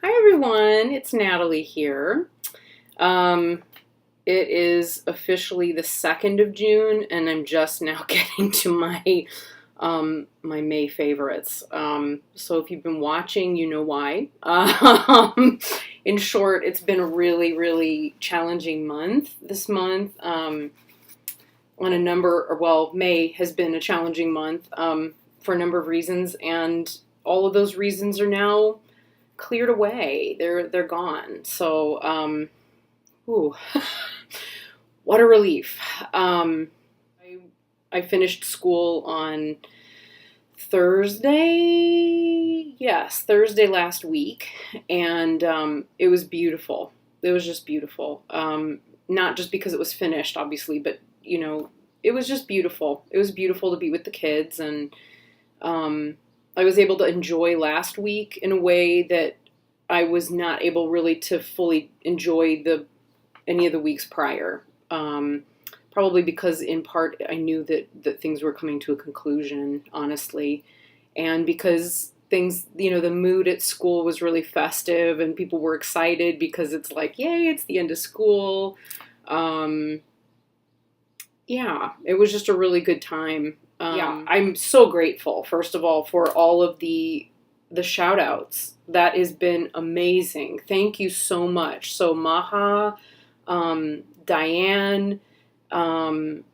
Hi everyone, it's Natalie here. Um, it is officially the 2nd of June, and I'm just now getting to my May favorites. So if you've been watching, you know why. In short, it's been a really, really challenging month this month. On a number, or well, May has been a challenging month for a number of reasons, and all of those reasons are now cleared away. They're gone. So, ooh, what a relief. I I finished school on Thursday. Yes, Thursday last week, and it was beautiful. It was just beautiful. Not just because it was finished, obviously, but it was just beautiful. It was beautiful to be with the kids, and I was able to enjoy last week in a way that I was not able really to fully enjoy any of the weeks prior. Probably because in part I knew that things were coming to a conclusion, honestly, and because the mood at school was really festive and people were excited because it's like, yay, it's the end of school. Um, yeah, it was just a really good time. Yeah, I'm so grateful, first of all, for all of the shout outs. That has been amazing. Thank you so much. So Maha, Diane, um,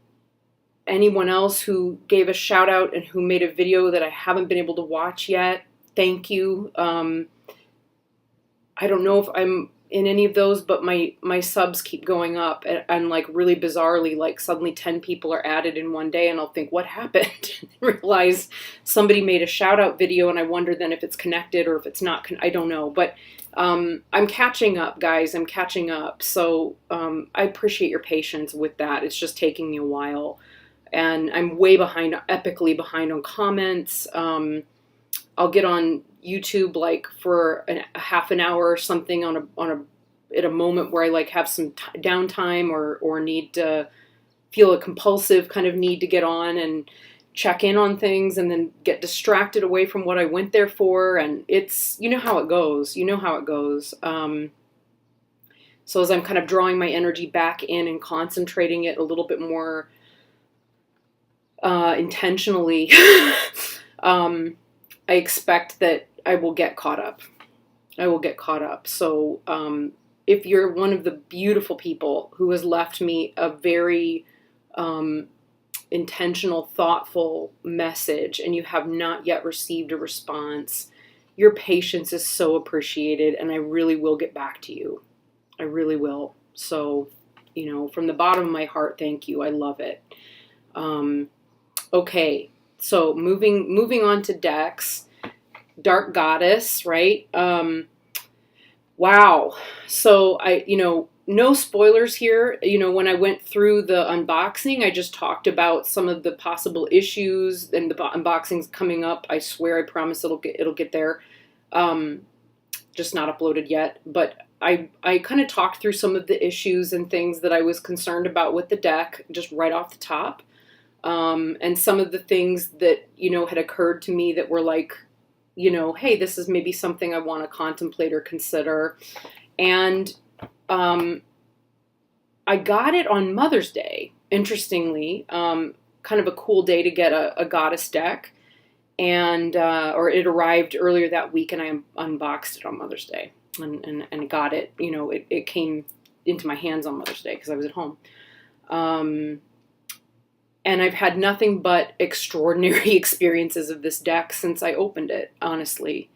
anyone else who gave a shout out and who made a video that I haven't been able to watch yet, thank you. I don't know if I'm in any of those, but my subs keep going up, and like really bizarrely, like suddenly 10 people are added in one day, and I'll think, what happened? Realize somebody made a shout out video, and I wonder then if it's connected or if it's not. I don't know, but I'm catching up, guys. I'm catching up. So I appreciate your patience with that. It's just taking me a while, and I'm way behind, epically behind on comments. I'll get on YouTube like for a half an hour or something at a moment where I like have some downtime or need to feel a compulsive kind of need to get on and check in on things, and then get distracted away from what I went there for. And it's, you know how it goes. You know how it goes. So as I'm kind of drawing my energy back in and concentrating it a little bit more intentionally, I expect that I will get caught up. I will get caught up. So if you're one of the beautiful people who has left me a very intentional, thoughtful message, and you have not yet received a response, your patience is so appreciated, and I really will get back to you. I really will. So, from the bottom of my heart, thank you. I love it. Okay. So moving on to decks, Dark Goddess, right? Wow. So no spoilers here. When I went through the unboxing, I just talked about some of the possible issues, and the unboxing's coming up. I swear, I promise it'll get there. Just not uploaded yet, but I kind of talked through some of the issues and things that I was concerned about with the deck, just right off the top. And some of the things that, had occurred to me that were like, hey, this is maybe something I want to contemplate or consider. And I got it on Mother's Day, interestingly, kind of a cool day to get a goddess deck. And, or it arrived earlier that week, and I unboxed it on Mother's Day and got it. It came into my hands on Mother's Day because I was at home. And I've had nothing but extraordinary experiences of this deck since I opened it, honestly.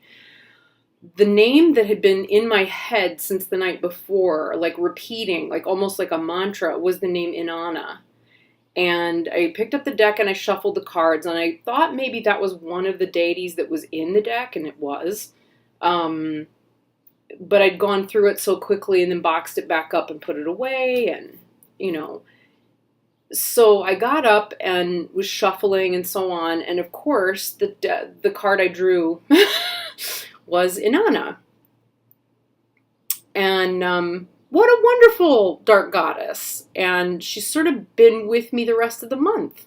The name that had been in my head since the night before, like repeating, like almost like a mantra, was the name Inanna. And I picked up the deck and I shuffled the cards, and I thought maybe that was one of the deities that was in the deck, and it was. But I'd gone through it so quickly and then boxed it back up and put it away, and, So I got up and was shuffling and so on, and of course the card I drew was Inanna. And what a wonderful dark goddess. And she's sort of been with me the rest of the month.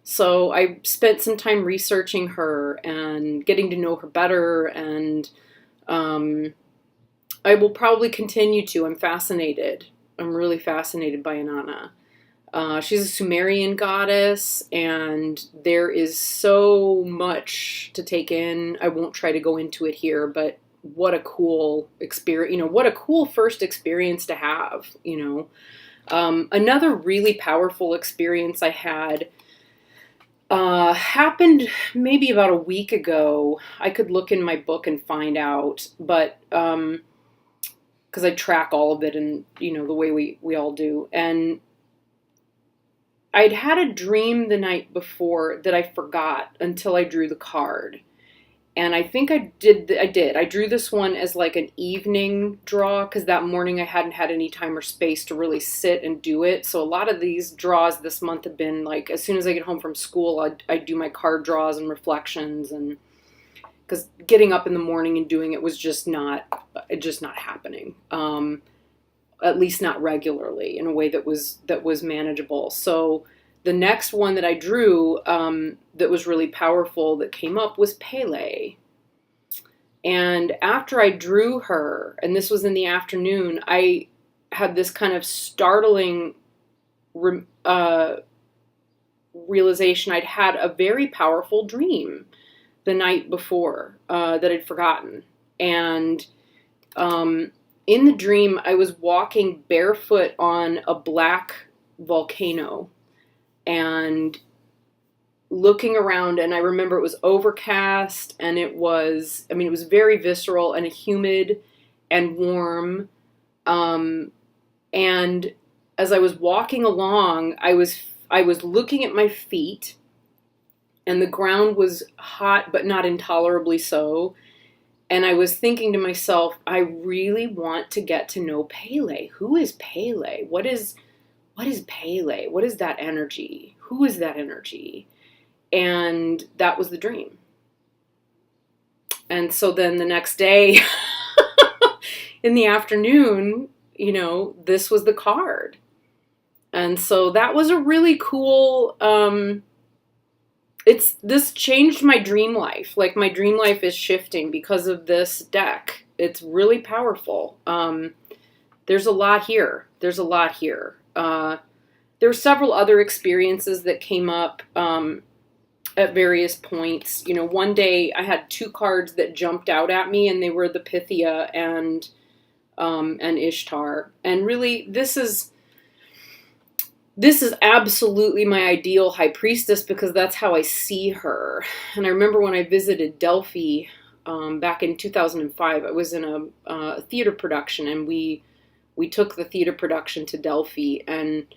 So I spent some time researching her and getting to know her better, and I will probably continue to. I'm fascinated. I'm really fascinated by Inanna. She's a Sumerian goddess, and there is so much to take in. I won't try to go into it here, but what a cool experience, what a cool first experience to have, Another really powerful experience I had happened maybe about a week ago. I could look in my book and find out, but because I track all of it and, the way we all do. And I'd had a dream the night before that I forgot until I drew the card. And I think I did. I drew this one as like an evening draw because that morning I hadn't had any time or space to really sit and do it. So a lot of these draws this month have been like, as soon as I get home from school, I do my card draws and reflections, and because getting up in the morning and doing it was just not happening. At least not regularly in a way that was manageable. So the next one that I drew that was really powerful that came up was Pele. And after I drew her, and this was in the afternoon, I had this kind of startling realization. I'd had a very powerful dream the night before that I'd forgotten. And in the dream, I was walking barefoot on a black volcano and looking around, and I remember it was overcast, and it was very visceral and humid and warm. And as I was walking along, I was looking at my feet, and the ground was hot, but not intolerably so. And I was thinking to myself, I really want to get to know Pele. Who is Pele? What is Pele? What is that energy? Who is that energy? And that was the dream. And so then the next day, in the afternoon, this was the card. And so that was a really cool, this changed my dream life. Like, my dream life is shifting because of this deck. It's really powerful. There's a lot here. There were several other experiences that came up at various points. One day I had two cards that jumped out at me, and they were the Pythia and Ishtar. And really, this is absolutely my ideal high priestess because that's how I see her. And I remember when I visited Delphi back in 2005, I was in a theater production, and we took the theater production to Delphi, and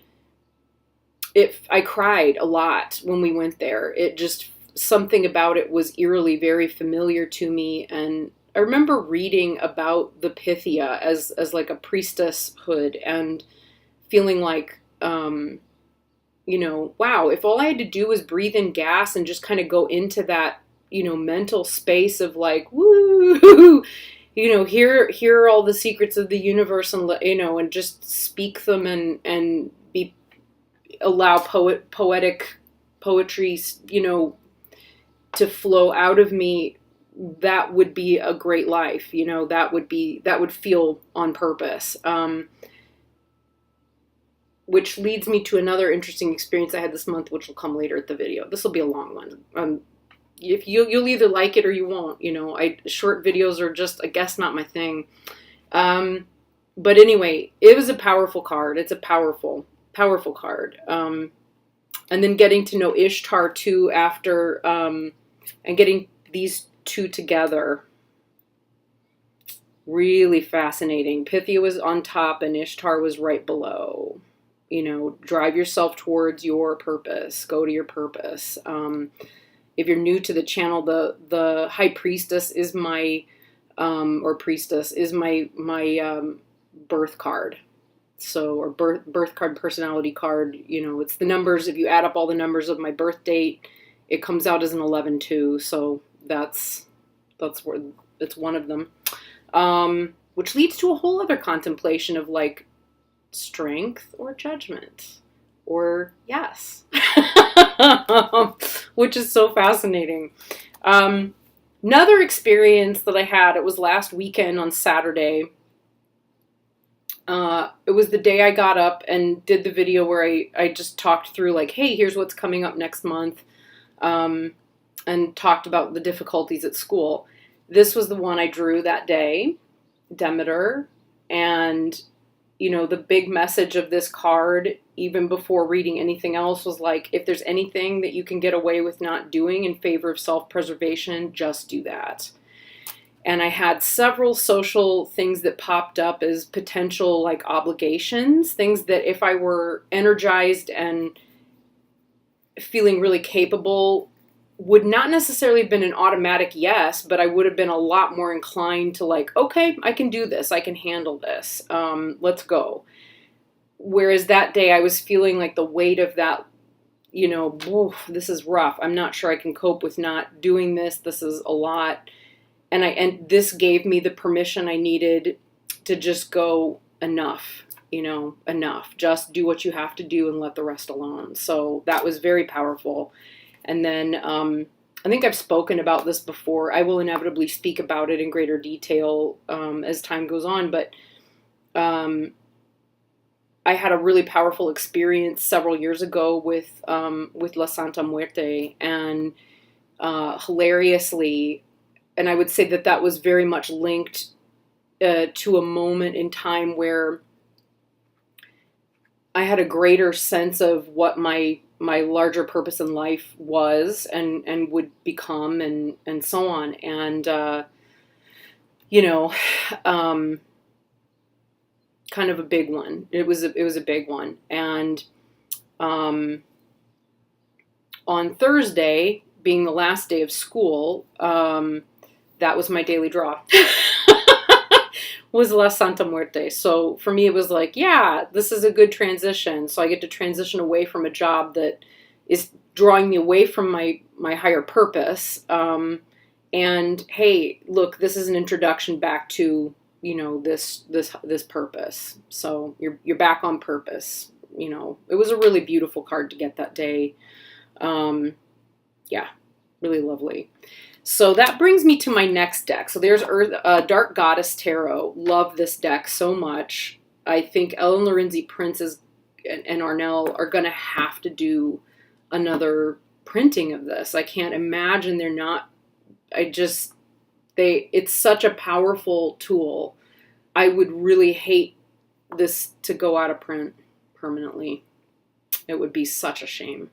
I cried a lot when we went there. It just, something about it was eerily very familiar to me. And I remember reading about the Pythia as like a priestesshood and feeling like, wow, if all I had to do was breathe in gas and just kind of go into that, mental space of like, woo, here are all the secrets of the universe, and, and just speak them and allow poetry, to flow out of me, that would be a great life. That would feel on purpose. Which leads me to another interesting experience I had this month, which will come later at the video. This will be a long one. If you'll either like it or you won't. Short videos are just, I guess, not my thing. But anyway, it was a powerful card. It's a powerful card. And then getting to know Ishtar too after, and getting these two together. Really fascinating. Pythia was on top and Ishtar was right below. Drive yourself towards your purpose. Go to your purpose. If you're new to the channel, the high priestess is my, or priestess is my birth card. So, or birth card, personality card, it's the numbers. If you add up all the numbers of my birth date, it comes out as an 11-2. So that's where it's one of them. Which leads to a whole other contemplation of like strength or judgment or yes, which is so fascinating. Another experience that I had, it was last weekend on Saturday. It was the day I got up and did the video where I just talked through like, hey, here's what's coming up next month, and talked about the difficulties at school. This was the one I drew that day, Demeter, and the big message of this card, even before reading anything else, was like, if there's anything that you can get away with not doing in favor of self-preservation, just do that. And I had several social things that popped up as potential like obligations, things that if I were energized and feeling really capable, would not necessarily have been an automatic yes, but I would have been a lot more inclined to like, okay, I can do this. I can handle this. Let's go. Whereas that day I was feeling like the weight of that, this is rough. I'm not sure I can cope with not doing this. This is a lot. And this gave me the permission I needed to just go, enough, enough. Just do what you have to do and let the rest alone. So that was very powerful. And then I think I've spoken about this before. I will inevitably speak about it in greater detail as time goes on. But I had a really powerful experience several years ago with La Santa Muerte, and hilariously, and I would say that was very much linked to a moment in time where I had a greater sense of what my larger purpose in life was and would become and so on. And, kind of a big one. It was a big one. And on Thursday, being the last day of school, that was my daily draw. Was La Santa Muerte. So for me, it was like, yeah, this is a good transition. So I get to transition away from a job that is drawing me away from my higher purpose. And hey, look, this is an introduction back to, this purpose. So you're back on purpose. It was a really beautiful card to get that day. Yeah, really lovely. So that brings me to my next deck. So there's Dark Goddess Tarot. Love this deck so much. I think Ellen Lorenzi Prince and Arnell are going to have to do another printing of this. I can't imagine they're not. It's such a powerful tool. I would really hate this to go out of print permanently. It would be such a shame.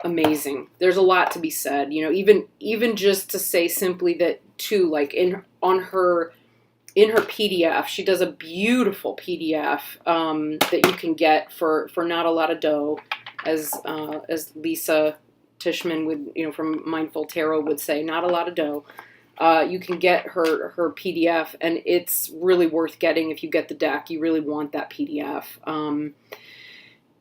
Amazing. There's a lot to be said, even just to say simply that too, like in her PDF, she does a beautiful PDF that you can get for not a lot of dough, as Lisa Tishman would, from Mindful Tarot would say, not a lot of dough. You can get her PDF, and it's really worth getting if you get the deck. You really want that PDF.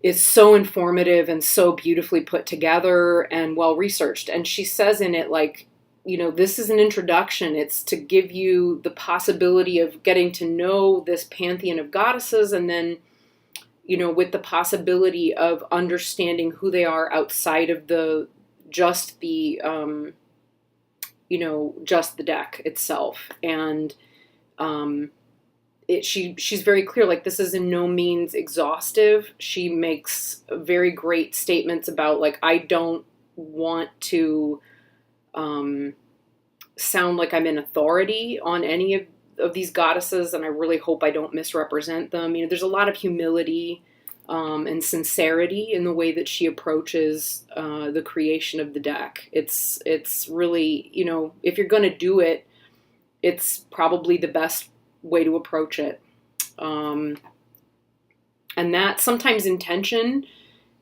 It's so informative and so beautifully put together and well researched. And she says in it, like, this is an introduction. It's to give you the possibility of getting to know this pantheon of goddesses, and then, with the possibility of understanding who they are outside of just the deck itself. And she's very clear, like, this is in no means exhaustive. She makes very great statements about, like, I don't want to sound like I'm in authority on any of these goddesses, and I really hope I don't misrepresent them. There's a lot of humility and sincerity in the way that she approaches the creation of the deck. It's really, if you're going to do it, it's probably the best way to approach it. And that sometimes intention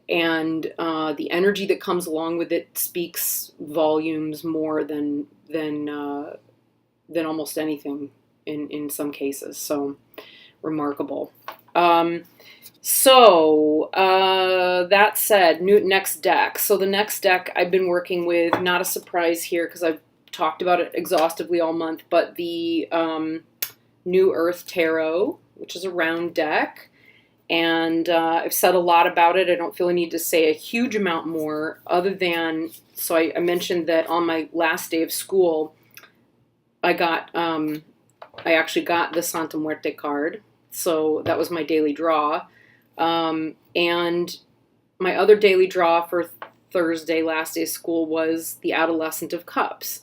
and the energy that comes along with it speaks volumes more than almost anything in some cases. So remarkable. That said, next deck. So the next deck I've been working with, not a surprise here because I've talked about it exhaustively all month, but the New Earth Tarot, which is a round deck. And I've said a lot about it. I don't feel I need to say a huge amount more other than, so I mentioned that on my last day of school, I got I actually got the Santa Muerte card, so that was my daily draw. And my other daily draw for Thursday, last day of school, was the Adolescent of Cups,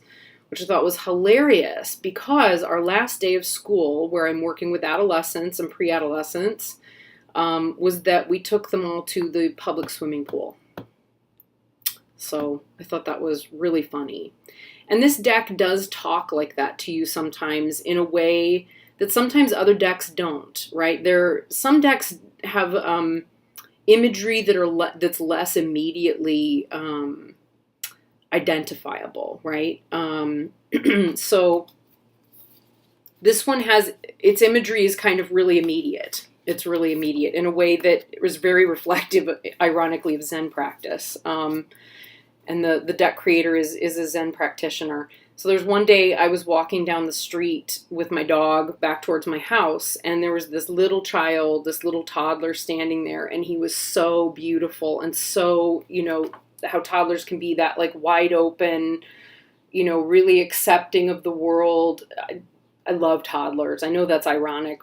which I thought was hilarious because our last day of school, where I'm working with adolescents and pre-adolescents, was that we took them all to the public swimming pool. So I thought that was really funny. And this deck does talk like that to you sometimes in a way that sometimes other decks don't, right? Some decks have imagery that's less immediately identifiable, right? So this one has, its imagery is kind of really immediate. It's really immediate in a way that was very reflective, ironically, of Zen practice. And the deck creator is a Zen practitioner. So there's one day I was walking down the street with my dog back towards my house, and there was this little child, this little toddler standing there, and he was so beautiful and so, how toddlers can be, that like wide open, really accepting of the world. I love toddlers. I know that's ironic.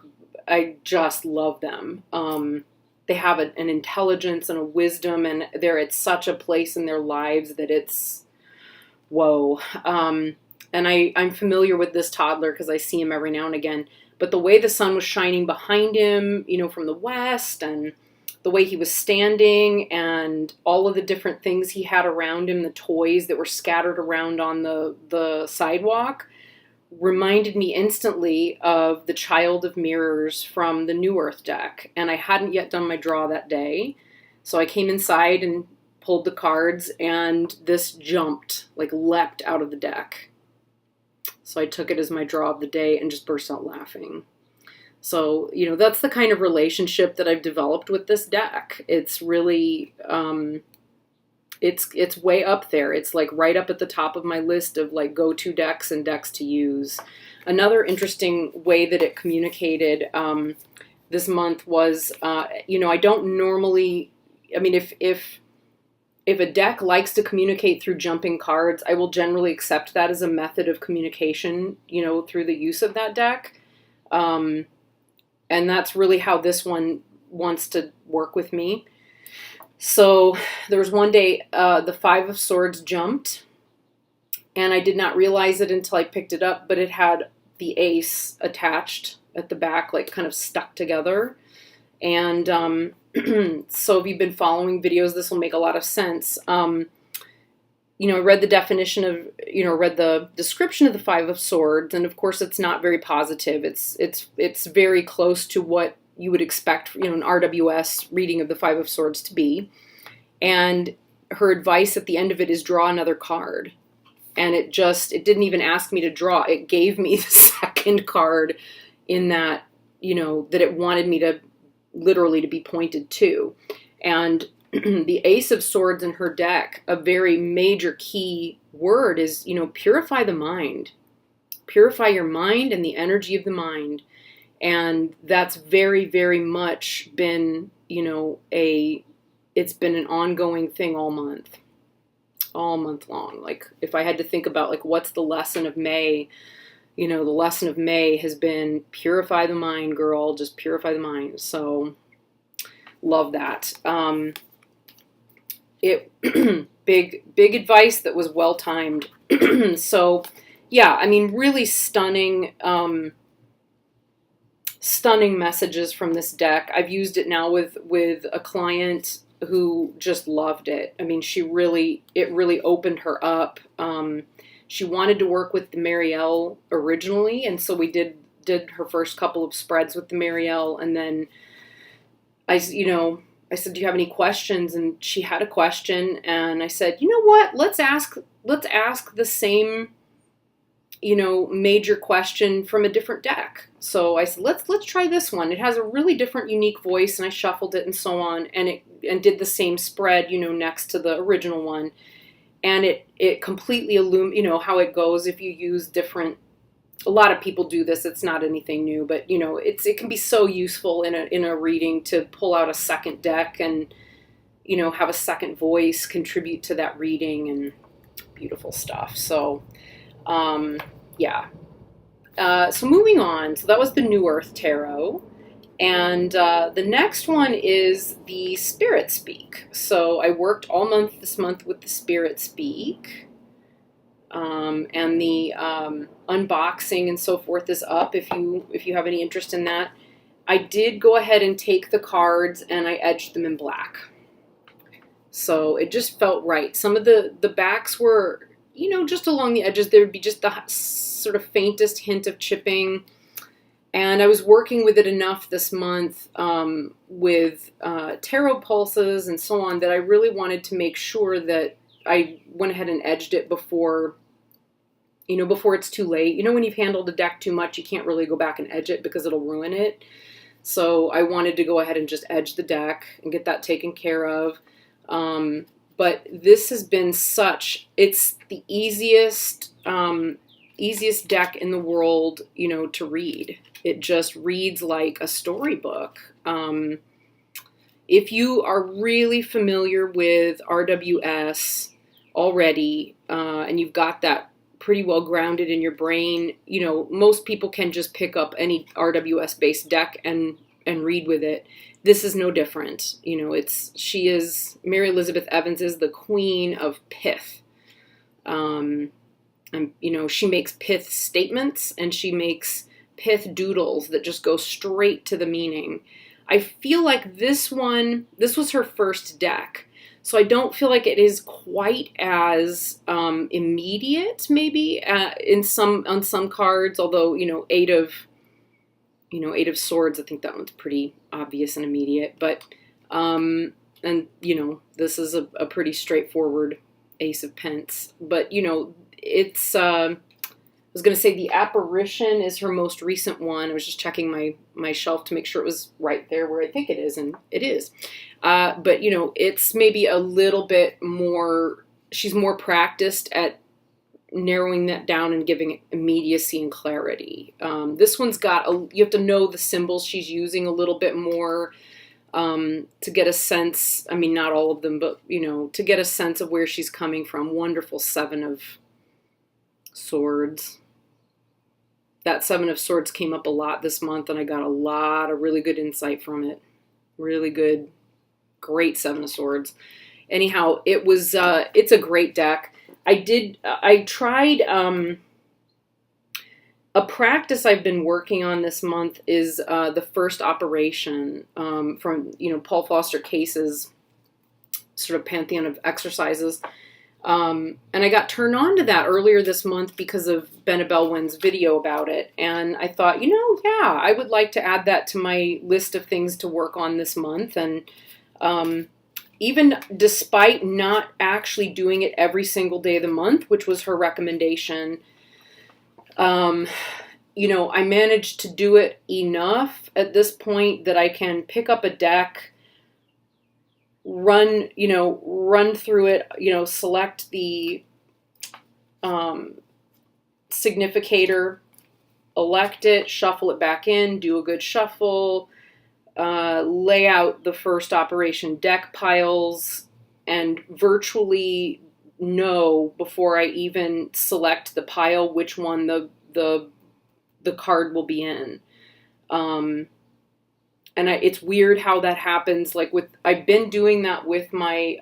I just love them. They have an intelligence and a wisdom, and they're at such a place in their lives that it's, whoa. And I'm familiar with this toddler because I see him every now and again. But the way the sun was shining behind him, from the west, and the way he was standing, and all of the different things he had around him, the toys that were scattered around on the sidewalk, reminded me instantly of the Child of Mirrors from the New Earth deck. And I hadn't yet done my draw that day. So I came inside and pulled the cards, and this jumped, like leapt out of the deck. So I took it as my draw of the day and just burst out laughing. So, that's the kind of relationship that I've developed with this deck. It's really, it's way up there. It's like right up at the top of my list of like go-to decks and decks to use. Another interesting way that it communicated this month was, I don't normally, if a deck likes to communicate through jumping cards, I will generally accept that as a method of communication, through the use of that deck. And that's really how this one wants to work with me. So there was one day the Five of Swords jumped, and I did not realize it until I picked it up, but it had the ace attached at the back, like kind of stuck together. And so if you've been following videos, this will make a lot of sense. I read the definition of, read the description of the Five of Swords, and of course it's not very positive. It's very close to what you would expect, an RWS reading of the Five of Swords to be. And her advice at the end of it is draw another card. And it didn't even ask me to draw. It gave me the second card in that, that it wanted me to literally to be pointed to. And the Ace of Swords in her deck, a very major key word is, purify the mind. Purify your mind and the energy of the mind. And that's very, very much been, it's been an ongoing thing all month long. Like if I had to think about like, what's the lesson of May, the lesson of May has been purify the mind, girl, just purify the mind. So love that. Big advice that was well timed. So yeah, really stunning, stunning messages from this deck. I've used it now with a client who just loved it. It really opened her up. She wanted to work with the Marielle originally, and so we did her first couple of spreads with the Marielle, and then I said, do you have any questions? And she had a question, and I said, you know what? Let's ask the same, major question from a different deck. So I said, let's try this one. It has a really different, unique voice, and I shuffled it and so on, and did the same spread, next to the original one. And it completely how it goes if you use different, a lot of people do this, it's not anything new, but it can be so useful in a reading to pull out a second deck and, have a second voice contribute to that reading, and beautiful stuff. So, yeah, So moving on. So that was the New Earth Tarot. And the next one is the Spirit Speak. So I worked all month this month with the Spirit Speak. And the unboxing and so forth is up if you have any interest in that. I did go ahead and take the cards and I edged them in black. So it just felt right. Some of the backs were, just along the edges. There would be just the sort of faintest hint of chipping. And I was working with it enough this month with tarot pulses and so on that I really wanted to make sure that I went ahead and edged it before it's too late. When you've handled a deck too much, you can't really go back and edge it because it'll ruin it. So I wanted to go ahead and just edge the deck and get that taken care of. But this has been it's the easiest deck in the world, to read. It just reads like a storybook. If you are really familiar with RWS already, and you've got that pretty well grounded in your brain, most people can just pick up any RWS based deck and read with it. This is no different. Mary Elizabeth Evans is the queen of pith. And she makes pith statements and she makes pith doodles that just go straight to the meaning. I feel like this was her first deck. So I don't feel like it is quite as immediate, maybe on some cards. Although Eight of Swords, I think that one's pretty obvious and immediate. But this is a pretty straightforward Ace of Pence. But it's. I was going to say the Apparition is her most recent one. I was just checking my shelf to make sure it was right there where I think it is, and it is. But, it's maybe a little bit more, she's more practiced at narrowing that down and giving it immediacy and clarity. This one's you have to know the symbols she's using a little bit more to get a sense, not all of them, but, to get a sense of where she's coming from. Wonderful Seven of Swords. That Seven of Swords came up a lot this month, and I got a lot of really good insight from it. Really good, great Seven of Swords. Anyhow, it's a great deck. I tried, a practice I've been working on this month is the First Operation from, Paul Foster Case's sort of pantheon of exercises. And I got turned on to that earlier this month because of Benna Bellwin's video about it. And I thought, I would like to add that to my list of things to work on this month. And even despite not actually doing it every single day of the month, which was her recommendation, I managed to do it enough at this point that I can pick up a deck, run through it, select the significator, elect it, shuffle it back in, do a good shuffle, lay out the First Operation deck piles, and virtually know before I even select the pile which one the card will be in. And it's weird how that happens. I've been doing that with my,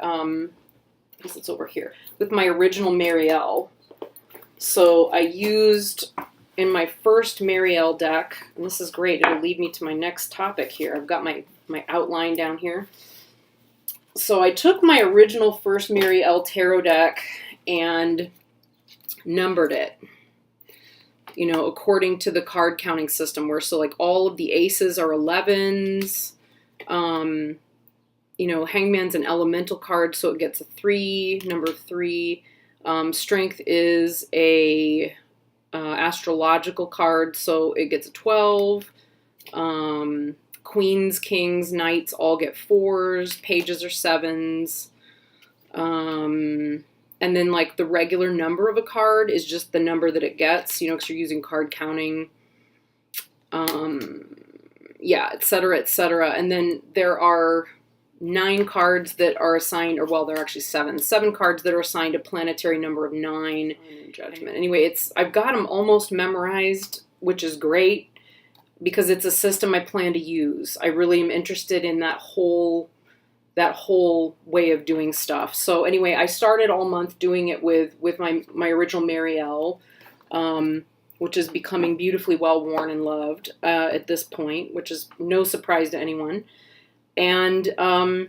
it's over here, with my original Marielle. So I used, in my first Marielle deck, and this is great, it'll lead me to my next topic here. I've got my outline down here. So I took my original first Marielle tarot deck and numbered it, according to the card counting system, where all of the aces are 11s, Hangman's an elemental card, so it gets a 3, number 3. Strength is a astrological card, so it gets a 12. Queens, kings, knights all get 4s. Pages are 7s. And then, the regular number of a card is just the number that it gets, because you're using card counting. Et cetera, et cetera. And then there are 9 cards that are assigned, they're actually 7. 7 cards that are assigned a planetary number of 9. Judgment. Anyway, I've got them almost memorized. which is great because it's a system I plan to use. I really am interested in that whole way of doing stuff. So anyway, I started all month doing it with my original Marielle, which is becoming beautifully well worn and loved at this point, which is no surprise to anyone. And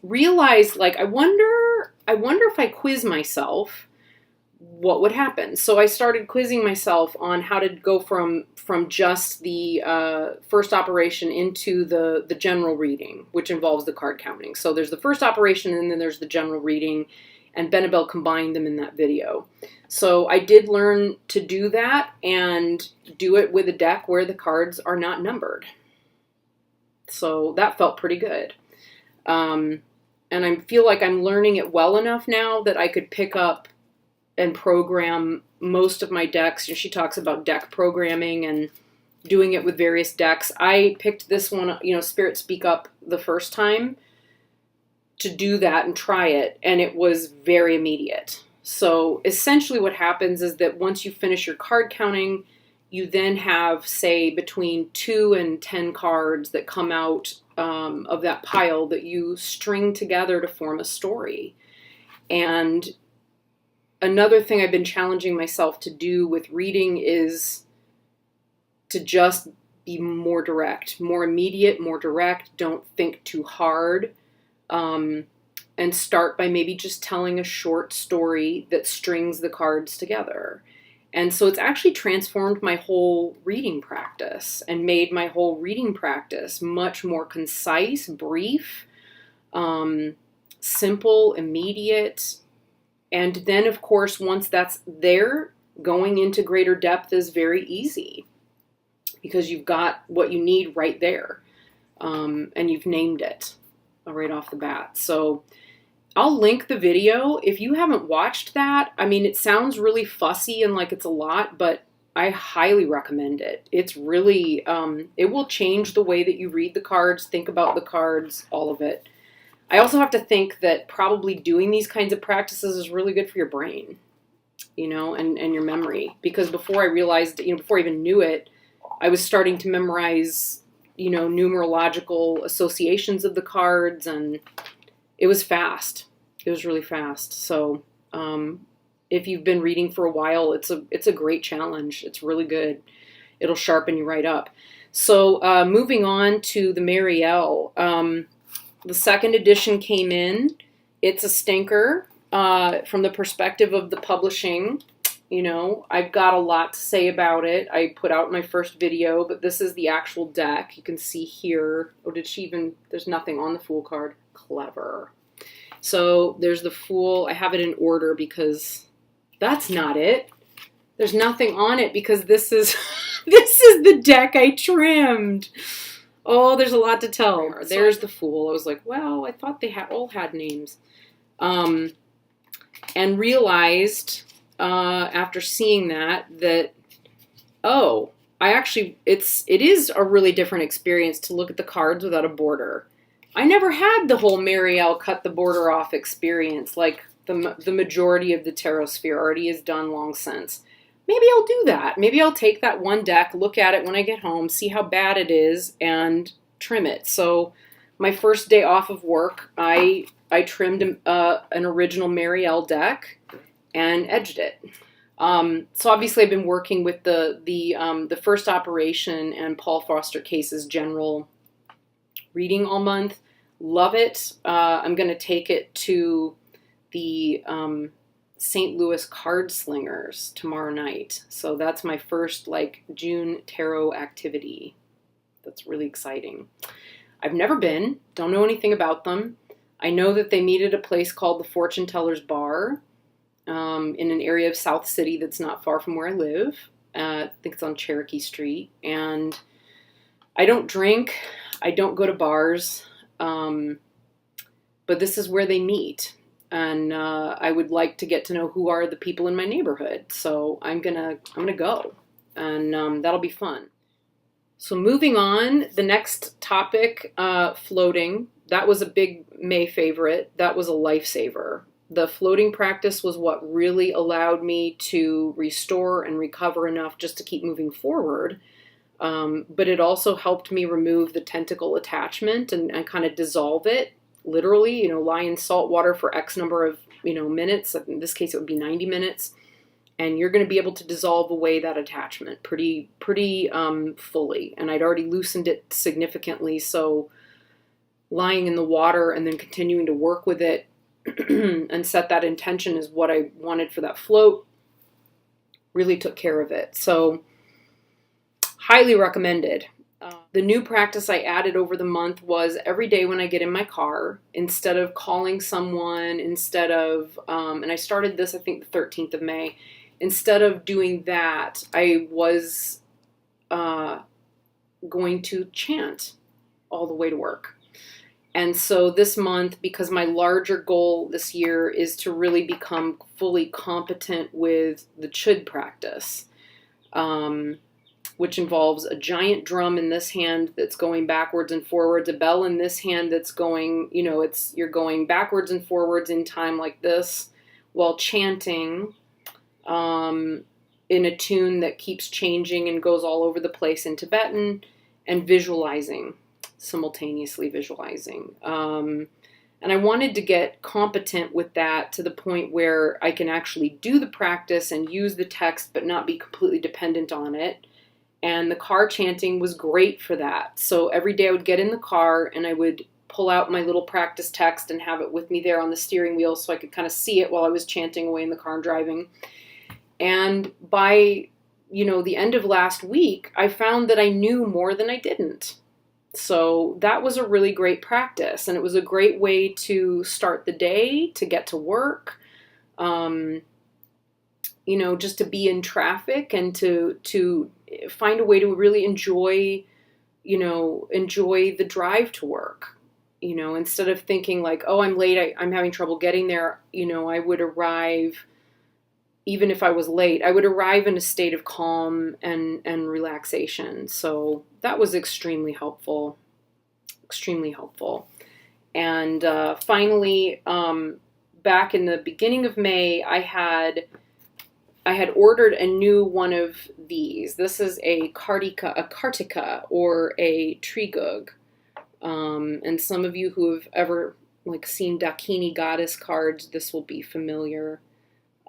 realized, like, I wonder if I quiz myself, what would happen? So I started quizzing myself on how to go from just the first operation into the general reading, which involves the card counting. So there's the first operation, and then there's the general reading, and Benabel combined them in that video. So I did learn to do that and do it with a deck where the cards are not numbered. So that felt pretty good. And I feel like I'm learning it well enough now that I could pick up and program most of my decks. She talks about deck programming and doing it with various decks. I picked this one, Spirit Speak Up, the first time to do that and try it, and it was very immediate. So essentially what happens is that once you finish your card counting, you then have, say, between 2 and 10 cards that come out of that pile that you string together to form a story. And another thing I've been challenging myself to do with reading is to just be more direct, more immediate, more direct. Don't think too hard. And start by maybe just telling a short story that strings the cards together. And so it's actually transformed my whole reading practice and made my whole reading practice much more concise, brief, simple, immediate. And then, of course, once that's there, going into greater depth is very easy because you've got what you need right there, and you've named it right off the bat. So I'll link the video. If you haven't watched that, I mean, it sounds really fussy and like it's a lot, but I highly recommend it. It's really, it will change the way that you read the cards, think about the cards, all of it. I also have to think that probably doing these kinds of practices is really good for your brain, and your memory. Because before I realized, before I even knew it, I was starting to memorize, numerological associations of the cards, and it was fast. It was really fast. So if you've been reading for a while, it's a great challenge. It's really good. It'll sharpen you right up. So moving on to the Marielle. The second edition came in. It's a stinker from the perspective of the publishing. I've got a lot to say about it. I put out my first video, but this is the actual deck. You can see here. Oh, there's nothing on the Fool card. Clever. So there's the Fool. I have it in order because that's not it. There's nothing on it because this is the deck I trimmed. Oh, there's a lot to tell. There's the Fool. I was like, well, I thought they all had names. And realized after seeing that, it is a really different experience to look at the cards without a border. I never had the whole Marielle cut the border off experience like the majority of the Tarot sphere already has done long since. Maybe I'll do that. Maybe I'll take that one deck, look at it when I get home, see how bad it is, and trim it. So my first day off of work, I trimmed an original Marielle deck and edged it. So obviously I've been working with the first operation and Paul Foster Case's general reading all month. Love it. I'm going to take it to the St. Louis Card Slingers tomorrow night. So that's my first June tarot activity. That's really exciting. I've never been, don't know anything about them. I know that they meet at a place called the Fortune Teller's Bar in an area of South City that's not far from where I live. I think it's on Cherokee Street. And I don't drink. I don't go to bars. But this is where they meet. And I would like to get to know who are the people in my neighborhood. So I'm gonna go. And that'll be fun. So moving on, the next topic, floating. That was a big May favorite. That was a lifesaver. The floating practice was what really allowed me to restore and recover enough just to keep moving forward. But it also helped me remove the tentacle attachment and kind of dissolve it, literally, lie in salt water for X number of, minutes. In this case, it would be 90 minutes. And you're going to be able to dissolve away that attachment pretty fully. And I'd already loosened it significantly. So lying in the water and then continuing to work with it and set that intention is what I wanted for that float really took care of it. So highly recommended. The new practice I added over the month was every day when I get in my car, instead of calling someone, and I started this, I think, the 13th of May, instead of doing that, I was going to chant all the way to work. And so this month, because my larger goal this year is to really become fully competent with the chud practice, which involves a giant drum in this hand that's going backwards and forwards, a bell in this hand that's going, you're going backwards and forwards in time like this, while chanting in a tune that keeps changing and goes all over the place in Tibetan, and visualizing, simultaneously visualizing. And I wanted to get competent with that to the point where I can actually do the practice and use the text, but not be completely dependent on it. And the car chanting was great for that. So every day I would get in the car and I would pull out my little practice text and have it with me there on the steering wheel so I could kind of see it while I was chanting away in the car and driving. And by, the end of last week, I found that I knew more than I didn't. So that was a really great practice. And it was a great way to start the day, to get to work, just to be in traffic and to find a way to really enjoy the drive to work, instead of thinking like, oh, I'm late, I'm having trouble getting there. I would arrive, even if I was late, I would arrive in a state of calm and relaxation. So that was extremely helpful. And finally, back in the beginning of May, I had ordered a new one of these. This is a Kartika, or a Trigug. And some of you who have ever seen Dakini goddess cards, this will be familiar,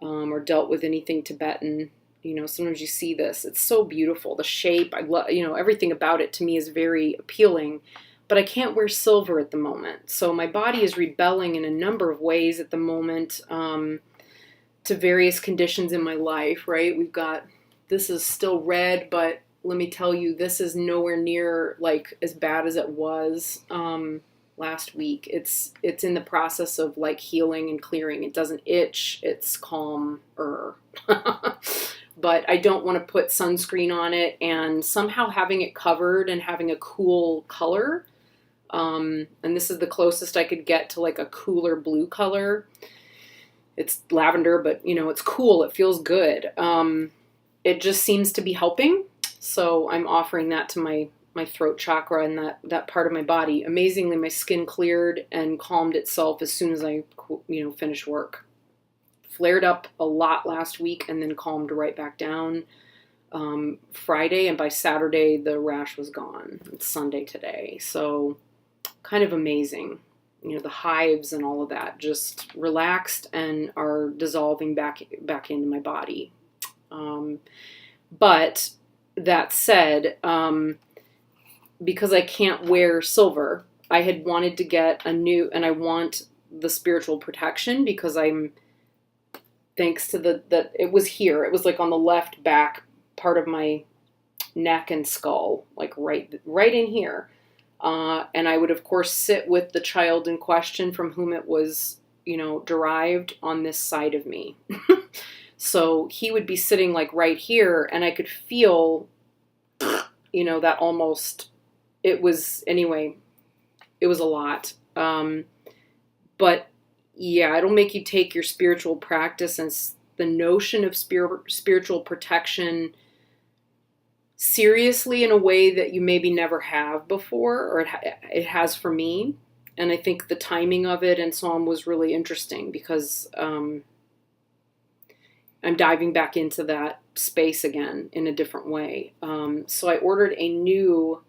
or dealt with anything Tibetan. Sometimes you see this. It's so beautiful. The shape, I love, everything about it to me is very appealing. But I can't wear silver at the moment. So my body is rebelling in a number of ways at the moment, to various conditions in my life, right? This is still red, but let me tell you, this is nowhere near as bad as it was last week. It's in the process of healing and clearing. It doesn't itch. It's calmer. But I don't want to put sunscreen on it, and somehow having it covered and having a cool color. And this is the closest I could get to a cooler blue color. It's lavender, but it's cool. It feels good. It just seems to be helping. So I'm offering that to my throat chakra and that part of my body. Amazingly, my skin cleared and calmed itself as soon as I, finished work. Flared up a lot last week and then calmed right back down Friday. And by Saturday, the rash was gone. It's Sunday today. So kind of amazing. The hives and all of that just relaxed and are dissolving back into my body. But that said, because I can't wear silver, I had wanted to get a new, and I want the spiritual protection because thanks to that it was here. It was on the left back part of my neck and skull, right in here. And I would, of course, sit with the child in question from whom it was, derived on this side of me. So he would be sitting right here, and I could feel, that almost, it was a lot. But yeah, it'll make you take your spiritual practice and the notion of spiritual protection seriously in a way that you maybe never have before, or it has for me. And I think the timing of it and so on was really interesting because I'm diving back into that space again in a different way. So I ordered a new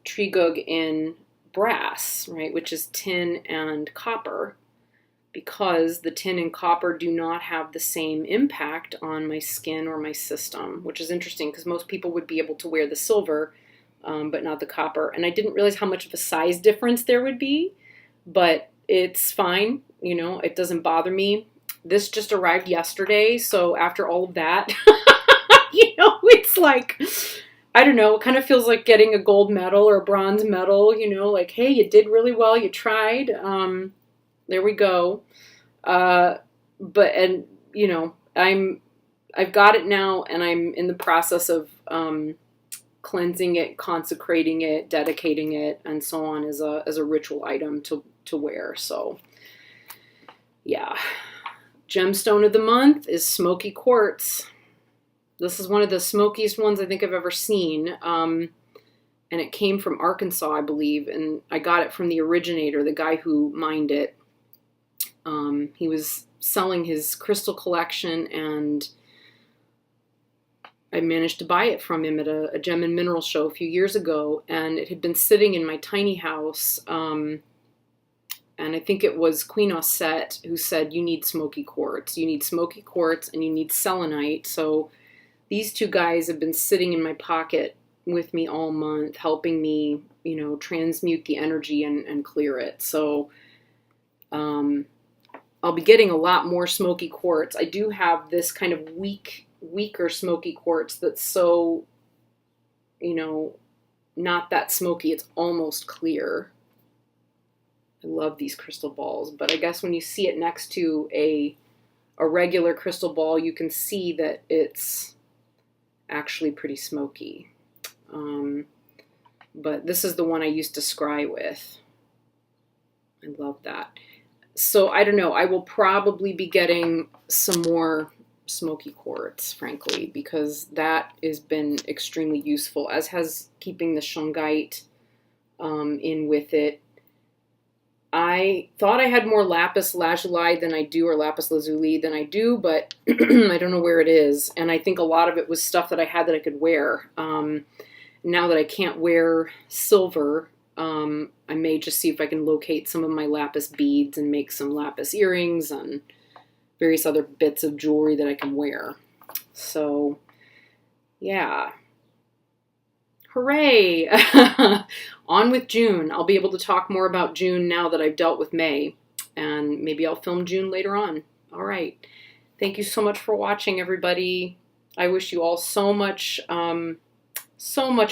tree gug in brass, right, which is tin and copper, because the tin and copper do not have the same impact on my skin or my system, which is interesting because most people would be able to wear the silver, but not the copper. And I didn't realize how much of a size difference there would be, but it's fine. You know, it doesn't bother me. This just arrived yesterday, so after all of that, you know, it's like, I don't know, it kind of feels like getting a gold medal or a bronze medal, you know, like, hey, you did really well, you tried. There we go. And you know, I've got it now, and I'm in the process of cleansing it, consecrating it, dedicating it, and so on as a ritual item to wear. So yeah. Gemstone of the month is smoky quartz. This is one of the smokiest ones I think I've ever seen. And it came from Arkansas, I believe, and I got it from the originator, the guy who mined it. He was selling his crystal collection, and I managed to buy it from him at a gem and mineral show a few years ago, and it had been sitting in my tiny house. And I think it was Queen Osset who said, you need smoky quartz. You need smoky quartz and you need selenite. So these two guys have been sitting in my pocket with me all month, helping me, you know, transmute the energy and clear it. So I'll be getting a lot more smoky quartz. I do have this kind of weaker smoky quartz that's so, you know, not that smoky. It's almost clear. I love these crystal balls, but I guess when you see it next to a regular crystal ball, you can see that it's actually pretty smoky. But this is the one I used to scry with. I love that. So I don't know. I will probably be getting some more smoky quartz, frankly, because that has been extremely useful, as has keeping the shungite in with it. I thought I had more lapis lazuli than I do, or lapis lazuli than I do, but I don't know where it is. And I think a lot of it was stuff that I had that I could wear. Now that I can't wear silver, I may just see if I can locate some of my lapis beads and make some lapis earrings and various other bits of jewelry that I can wear. So, yeah. Hooray! On with June. I'll be able to talk more about June now that I've dealt with May, and maybe I'll film June later on. All right. Thank you so much for watching, everybody. I wish you all so much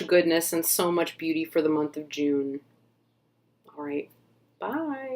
goodness and so much beauty for the month of June. All right. Bye.